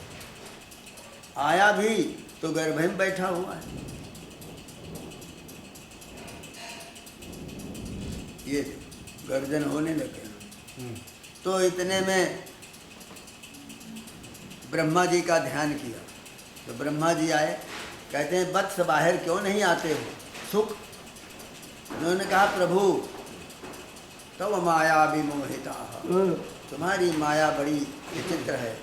आया भी तो गर्भ में बैठा हुआ है। ये गर्जन होने लगे। तो इतने में ब्रह्मा जी का ध्यान किया, तो ब्रह्मा जी आए, कहते हैं वत्स बाहर क्यों नहीं आते हो सुख? उन्होंने कहा प्रभु तव माया विमोहिता, तुम्हारी माया बड़ी विचित्र है।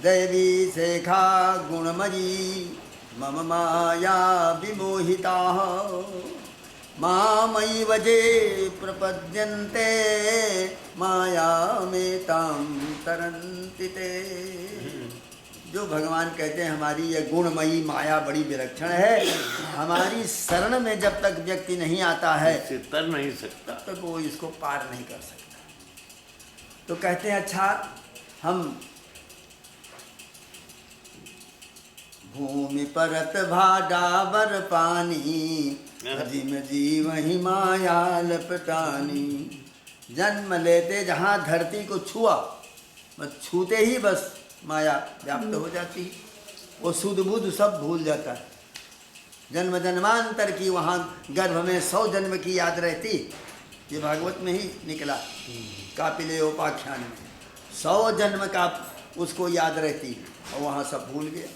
दैवी शेखा गुणमयी मम माया विमोहिता, मामयि वजे प्रपद्यन्ते माया में ताम तरन्ति ते। जो भगवान कहते हैं हमारी ये गुणमयी माया बड़ी विलक्षण है, हमारी शरण में जब तक व्यक्ति नहीं आता है इससे तर नहीं सकता, तब तक वो इसको पार नहीं कर सकता। तो कहते हैं अच्छा हम भूमि परत भाडावर पानी, जिम जीव ही माया लपटानी। जन्म लेते जहाँ धरती को छुआ, बस छूते ही बस माया व्याप्त हो जाती, वो सुध बुध सब भूल जाता है। जन्म जन्मांतर की वहाँ गर्भ में 100 जन्म की याद रहती, ये भागवत में ही निकला कापिले उपाख्यान में, 100 जन्म का उसको याद रहती और वहाँ सब भूल गया।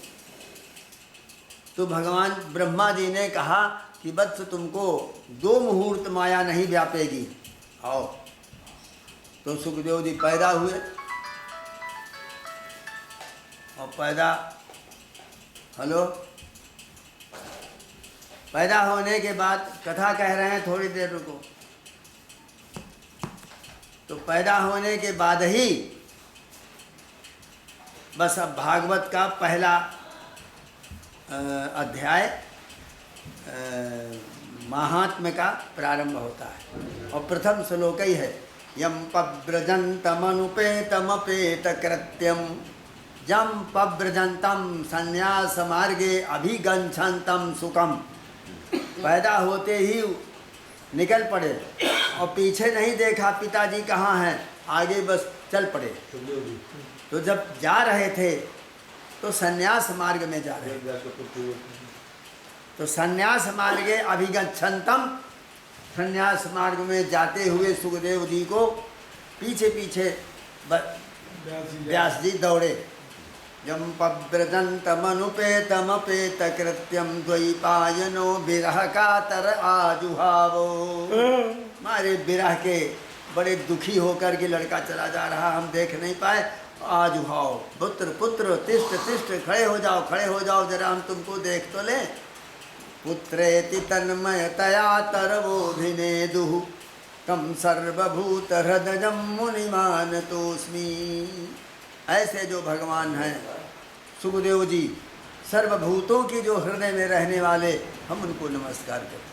तो भगवान ब्रह्मा जी ने कहा कि वत्स तुमको 2 मुहूर्त माया नहीं व्यापेगी, आओ। तो सुखदेव जी पैदा हुए और पैदा होने के बाद कथा कह रहे हैं, थोड़ी देर रुको। तो पैदा होने के बाद ही बस अब भागवत का पहला अध्याय महात्म्य का प्रारंभ होता है और प्रथम श्लोक ही है, यम पव्रजन्तमनुपेतमपेत कृत्यम जम पव्रजंतम संन्यास मार्गे अभिगच्छन्तम सुखम। पैदा होते ही निकल पड़े और पीछे नहीं देखा पिताजी कहाँ हैं, आगे बस चल पड़े। तो जब जा रहे थे तो संन्यास मार्ग में जा रहे थे, तो संन्यास मार्गे अभिगच्छन्तम, संन्यास मार्ग में जाते हुए सुखदेव जी को पीछे पीछे व्यास जी दौड़े। यम पव्रजन्तमनुपेतमपेत कृत्यम द्वैपायनो विरह कातर आजुहावो। मारे विरह के बड़े दुखी होकर के लड़का चला जा रहा, हम देख नहीं पाए। आजुहाव, पुत्र पुत्र तिष्ठ तिष्ठ, खड़े हो जाओ जरा हम तुमको देख तो लें। पुत्रेति तन्मयतया तरवोधिने दुः कम सर्वभूत हृदयम मुनिमानतोस्मि। ऐसे जो भगवान हैं सुखदेव जी, सर्वभूतों की जो हृदय में रहने वाले, हम उनको नमस्कार करते हैं।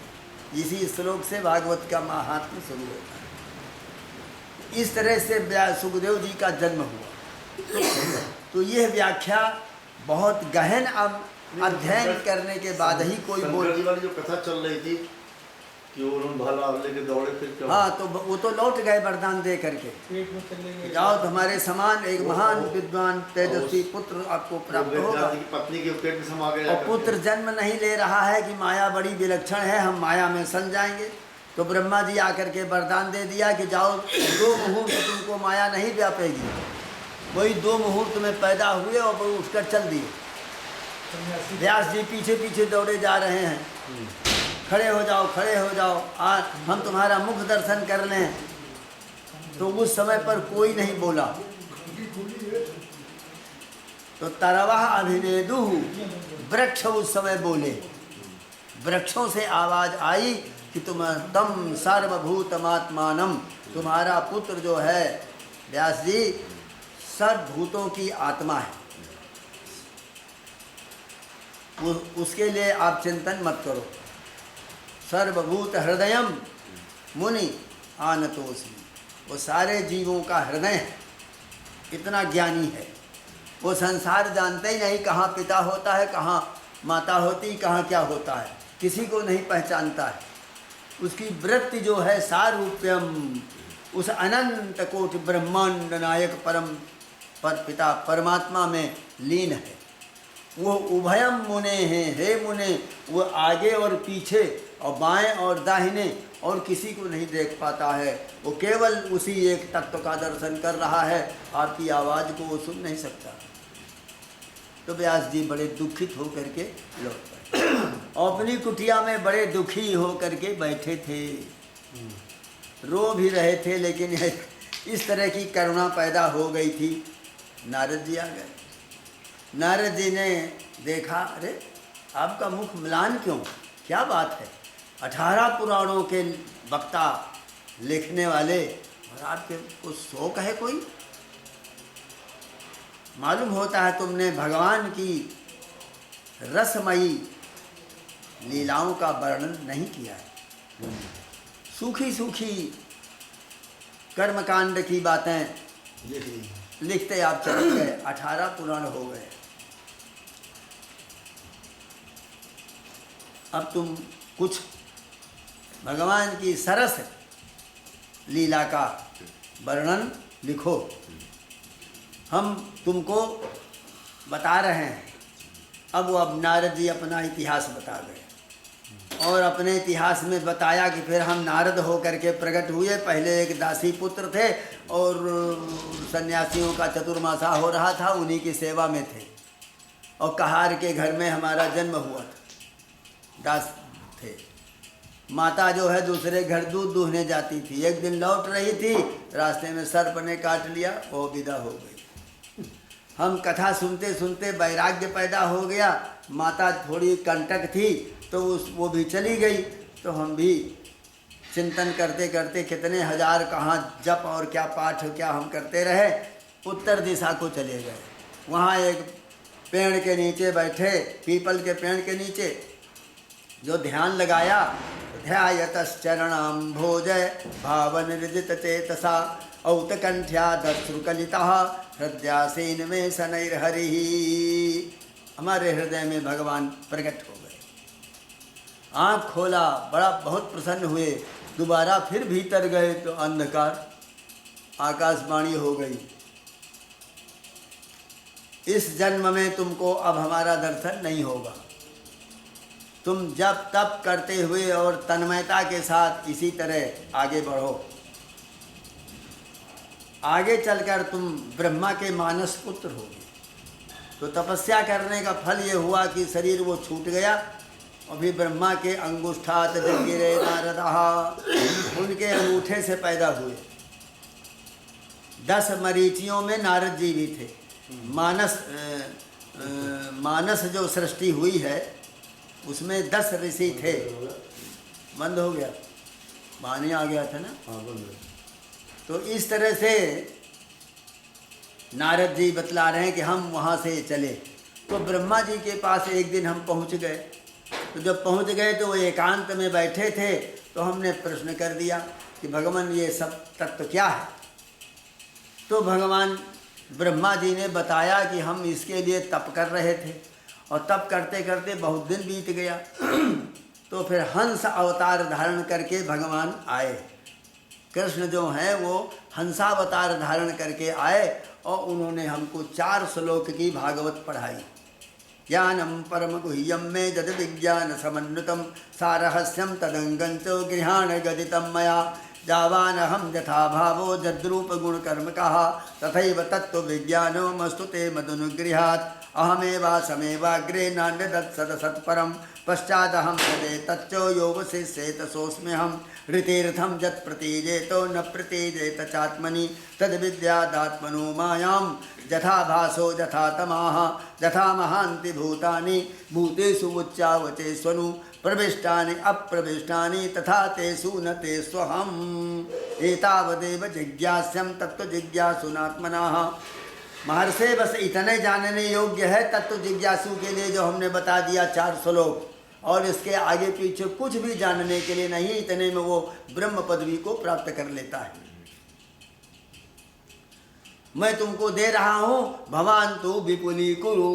इसी श्लोक से भागवत का महात्म्य शुरू होता है। इस तरह से सुखदेव जी का जन्म हुआ। तो यह व्याख्या बहुत गहन अध्ययन करने के बाद ही कोई बोल। शंकर जी वाली जो कथा चल रही थी कि वो उन्होंने भाला लेके दौड़े फिर क्या? हाँ, तो वो तो लौट गए वरदान दे करके, पेट में चले गए। जाओ तुम्हारे समान एक महान विद्वान तेजस्वी पुत्र आपको प्राप्त होगा। वेदव्यास की पत्नी के पेट में समा गया। और पुत्र जन्म नहीं ले रहा है कि माया बड़ी विलक्षण है, हम माया में सन जाएंगे। तो ब्रह्मा जी आकर के वरदान दे दिया कि जाओ 2 मुहूर्त तुमको माया नहीं व्यापेगी। वही 2 मुहूर्त में पैदा हुए और वो उठकर चल दिए। सन्यासी व्यास जी पीछे पीछे दौड़े जा रहे हैं, खड़े हो जाओ, खड़े हो जाओ, आज हम तुम्हारा मुख दर्शन कर लें। तो उस समय पर कोई नहीं बोला। तो तरवाह अभिनेदु, वृक्ष उस समय बोले। वृक्षों से आवाज आई कि तम सर्वभूतमात्मानम, तुम्हारा पुत्र जो है व्यास जी सर्वभूतों की आत्मा है, उसके लिए आप चिंतन मत करो। सर्वभूत हृदयम मुनि आनतोस्मि, वो सारे जीवों का हृदय है, इतना ज्ञानी है। वो संसार जानते ही नहीं, कहाँ पिता होता है, कहाँ माता होती, कहाँ क्या होता है, किसी को नहीं पहचानता है। उसकी वृत्ति जो है सारूप्यम, उस अनंत कोटि ब्रह्मांड नायक परम पर पिता परमात्मा में लीन है। वो उभयम मुने हैं, हे मुने, वो आगे और पीछे और बाएं और दाहिने और किसी को नहीं देख पाता है। वो केवल उसी एक तत्व का दर्शन कर रहा है, आपकी आवाज़ को वो सुन नहीं सकता। तो व्यास जी बड़े दुखित होकर के लौट गए और अपनी कुटिया में बड़े दुखी होकर के बैठे थे, रो भी रहे थे, लेकिन इस तरह की करुणा पैदा हो गई थी। नारद जी आ गए। नारद जी ने देखा, अरे आपका मुख म्लान क्यों, क्या बात है? 18 पुराणों के वक्ता लिखने वाले और आपके को शोक है कोई? मालूम होता है तुमने भगवान की रसमयी लीलाओं का वर्णन नहीं किया है। सूखी सूखी कर्मकांड की बातें लिखते आप चले गए, 18 पुराण हो गए। अब तुम कुछ भगवान की सरस लीला का वर्णन लिखो, हम तुमको बता रहे हैं। अब नारद जी अपना इतिहास बता गए और अपने इतिहास में बताया कि फिर हम नारद होकर के प्रकट हुए। पहले एक दासी पुत्र थे और सन्यासियों का चतुर्मासा हो रहा था, उन्हीं की सेवा में थे और कहार के घर में हमारा जन्म हुआ था। दास थे। माता जो है दूसरे घर दूध दूहने जाती थी। एक दिन लौट रही थी, रास्ते में सर्प ने काट लिया, वो विदा हो गई। हम कथा सुनते सुनते वैराग्य पैदा हो गया। माता थोड़ी कंटक थी तो वो भी चली गई। तो हम भी चिंतन करते करते कितने हजार कहाँ जप और क्या पाठ क्या हम करते रहे, उत्तर दिशा को चले गए। वहाँ एक पेड़ के नीचे बैठे, पीपल के पेड़ के नीचे जो ध्यान लगाया, ध्यायतश्चरणाम्भोजय भावनिर्जित चेतसा औतकंठ्या दश्रुकलिता हृदयासीन में शनैर्हरि। हमारे हृदय में भगवान प्रकट हो गए। आँख खोला, बड़ा बहुत प्रसन्न हुए। दोबारा फिर भीतर गए तो अंधकार, आकाशवाणी हो गई, इस जन्म में तुमको अब हमारा दर्शन नहीं होगा। तुम जब तप करते हुए और तन्मयता के साथ इसी तरह आगे बढ़ो। आगे चलकर तुम ब्रह्मा के मानस पुत्र होगे। तो तपस्या करने का फल ये हुआ कि शरीर वो छूट गया और भी ब्रह्मा के अंगुष्ठात गिरे नारदहा, उनके अंगूठे से पैदा हुए। 10 मरीचियों में नारद जी भी थे। मानस जो सृष्टि हुई है उसमें 10 ऋषि थे। बंद हो गया, पानी आ गया था ना। हाँ, बंद। तो इस तरह से नारद जी बतला रहे हैं कि हम वहाँ से चले। तो ब्रह्मा जी के पास एक दिन हम पहुँच गए। तो जब पहुँच गए तो वो एकांत में बैठे थे। तो हमने प्रश्न कर दिया कि भगवान ये सब तत्व क्या है? तो भगवान ब्रह्मा जी ने बताया कि हम इसके लिए तप कर रहे थे और तप करते करते बहुत दिन बीत गया। तो फिर हंस अवतार धारण करके भगवान आए। कृष्ण जो हैं वो हंसावतार धारण करके आए और उन्होंने हमको 4 श्लोक की भागवत पढ़ाई। ज्ञानम परम गुह्यम मे जद विज्ञान समन्वितम सारहस्यम तदंगं च गृहाण गदितम मया जावानहम यथा भावो जद्रूप गुण कर्म कहा तथैव तत्व विज्ञानो मस्तु ते मदनुगृहात् अहमेवासमेवाग्रे नान्यदत्सद सत्परम पश्चादहम तदे तच्चो योगशिष्येत सोऽस्म्यहम् ऋतीर्थम जत् प्रतीजेतो न प्रतीजेत चात्मनि तद विद्यादात्मनो मायां यथा भासो यथा तमाह यथा महान्ति भूतानि भूतेषु उच्चावचेष्वनु प्रविष्टानि अप्रविष्टानि तथा तेषु न तेष्वहम् एतावदेव जिज्ञास्यं तत्व जिज्ञासुनात्मनः। महर्षि बस इतने जानने योग्य है तत्व जिज्ञासु के लिए जो हमने बता दिया 4 श्लोक, और इसके आगे पीछे कुछ भी जानने के लिए नहीं। इतने में वो ब्रह्म पदवी को प्राप्त कर लेता है। मैं तुमको दे रहा हूँ, भवान तु विपुली कुरु।